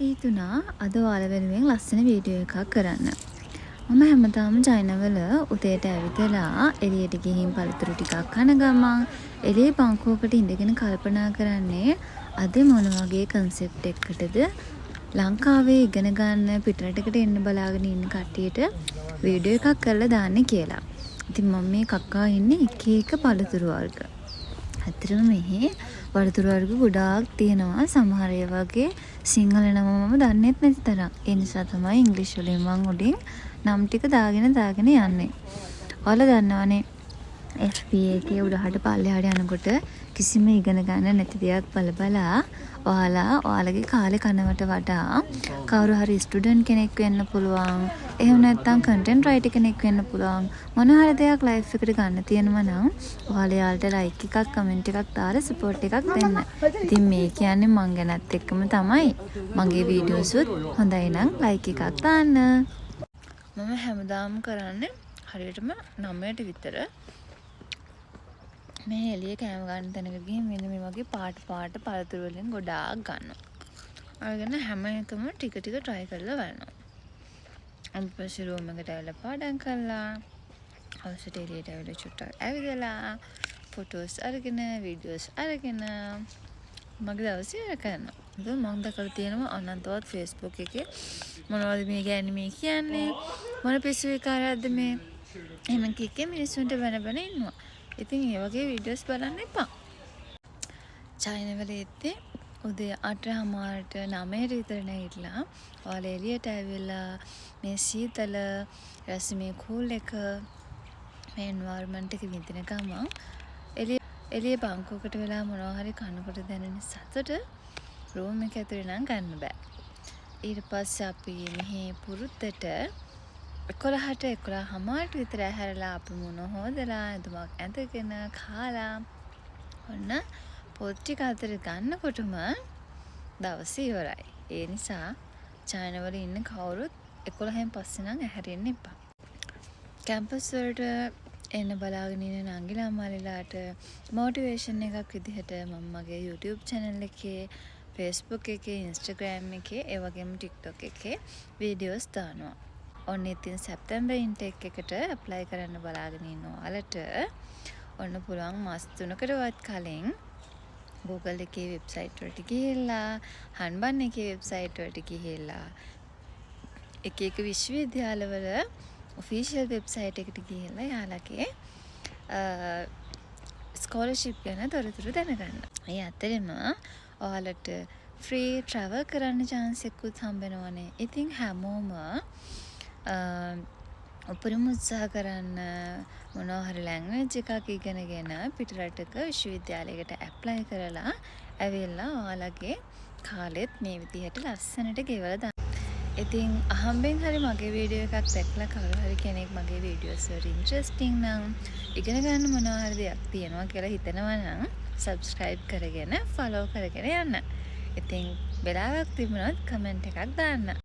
හිතුණා අද ඔයාලා වෙනුවෙන් ලස්සන වීඩියෝ එකක් කරන්න. මම හැමදාම ජයනවල උදේට ඇවිදලා එළියට ගිහින් පළතුරු ටිකක් කන ගමන් එළියේ බංකුවකට ඉඳගෙන කල්පනා කරන්නේ අද මොන වගේ කන්සෙප්ට් එකකටද ලංකාවේ ඉගෙන ගන්න පිටරටකට එන්න බලාගෙන ඉන්න කට්ටියට වීඩියෝ එකක් කරලා දාන්න කියලා. ඉතින් මම මේ කක්කා ඉන්නේ එක එක පළතුරු වර්ග. ඇත්තටම මෙහි පළතුරු වර්ග ගොඩාක් තියෙනවා. සමහර ඒවා වගේ සිංහල නම මම දන්නෙත් නැති තරම්. ඒ නිසා තමයි ඉංග්‍රීසි වලින් මම උඩින් නම් ටික දාගෙන යන්නේ. ඔයාලා දන්නවනේ FBA එකේ උඩහට පල්ලෙහාට යනකොට කිසිම ඉගෙන ගන්න නැති දෙයක් බලා ඔයාලගේ කාලේ කනවට වඩා කවුරු හරි ස්ටුඩන්ට් කෙනෙක් වෙන්න පුළුවන්. එහෙම නැත්නම් කන්ටෙන්ට් රයිටර් කෙනෙක් වෙන්න පුළුවන්. මොන හරි දෙයක් ලයිෆ් එකට ගන්න තියෙනවා නම් ඔයාලට ලයික් එකක් කමෙන්ට් එකක් දාලා සපෝට් එකක් දෙන්න. ඉතින් මේ කියන්නේ මං ගැනත් එක්කම තමයි. මගේ වීඩියෝස් උත් හොඳයි නම් ලයික් එකක් දාන්න. මම හැමදාම කරන්නේ හරියටම 9ට විතර මේ එළියේ කෑම ගන්න තැනකට ගිහින් මෙන්න මේ වගේ පාට පළතුරු වලින් ගොඩාක් ගන්නවා. අරගෙන හැම එකම ටික ටික try කරලා බලනවා. අම්පස්සේ රූම් එකට ඇවිල්ලා පාඩම් කරලා හවසට එළියට ඇවිල්ලා චුට්ටක් ඇවිදලා ෆොටෝස් අරගෙන වීඩියෝස් අරගෙන මගේ දවසේ ඉවර කරනවා. මම දැකලා තියෙනවා අනන්තවත් Facebook එකේ මොනවද මේ ගෑණි මේ කියන්නේ මොන පිස්සු විකාරයක්ද මේ එහෙම කික්කේ මිනිස්සුන්ට බන ඉන්නවා. ඉතින් ඒ වගේ වීඩියෝස් බලන්න එපා. චයිනාවල ඉත්තේ උදේ 8:00ට 9ට විතර නැගිටලා ඔයාලා එළියට ඇවිල්ලා මේ සීතල රසමේ කූල් එක මේ එන්වයරන්මන්ට් එක විඳින ගමන් එළිය බංකුවකට වෙලා මොනවා හරි කනකොට දැනෙන සතුට රූම් එක ඇතුලේ නම් ගන්න බෑ. ඊට පස්සේ අපි මෙහි පුරුද්දට 11:00ට විතර හැරලා අපි මොන හොදලා ඇඳුමක් ඇඳගෙන කාලා ඔන්න පොත් ටික අතර ගන්නකොටම දවස ඉවරයි. ඒ නිසා චයිනාවල ඉන්න කවුරුත් 11න් පස්සේ නම් ඇහැරෙන්න එපා. කැම්පස් වලට එන්න බලාගෙන ඉන්න නංගිලා අම්මාලාට මොටිවේෂන් එකක් විදිහට මම මගේ YouTube channel එකේ Facebook එකේ Instagram එකේ ඒ වගේම TikTok එකේ වීඩියෝස් දානවා. ඔන්න ඉතින් සැප්තැම්බර් ඉන්ටේක් එකට ඇප්ලයි කරන්න බලාගෙන ඉන්න ඔයාලට ඔන්න පුළුවන් මාස 3කටවත් කලින් Google එකේ වෙබ්සයිට් වලට ගිහිල්ලා හන්බන් එකේ වෙබ්සයිට් වලට ගිහිල්ලා එක විශ්වවිද්‍යාලවල ඔෆිෂියල් වෙබ්සයිට් එකට ගිහිල්ලා යාළගේ ස්කෝලර්ෂිප් ගැන තොරතුරු දැනගන්න. ඒ අතරෙම ඔයාලට ෆ්‍රී ට්‍රැවල් කරන්න chance එකකුත් හම්බෙනවනේ. ඉතින් හැමෝම උපරිම උත්සාහ කරන්න මොනවා හරි ලැන්ග්වේජ් එකක් ඉගෙනගෙන පිටරටක විශ්වවිද්‍යාලයකට ඇප්ලයි කරලා ඇවිල්ලා ඔයාලගේ කාලෙත් මේ විදිහට ලස්සනට ගෙවලා දාන්න. ඉතින් අහම්බෙන් හරි මගේ වීඩියෝ එකක් දැක්ලා කවුරු හරි කෙනෙක් මගේ වීඩියෝස් වල ඉන්ටරෙස්ටිං නම් ඉගෙන ගන්න මොනවා හරි දෙයක් තියෙනවා කියලා හිතනවා නම් subscribe කරගෙන follow කරගෙන යන්න. ඉතින් වෙලාවක් තිබුණොත් කමෙන්ට් එකක් දාන්න.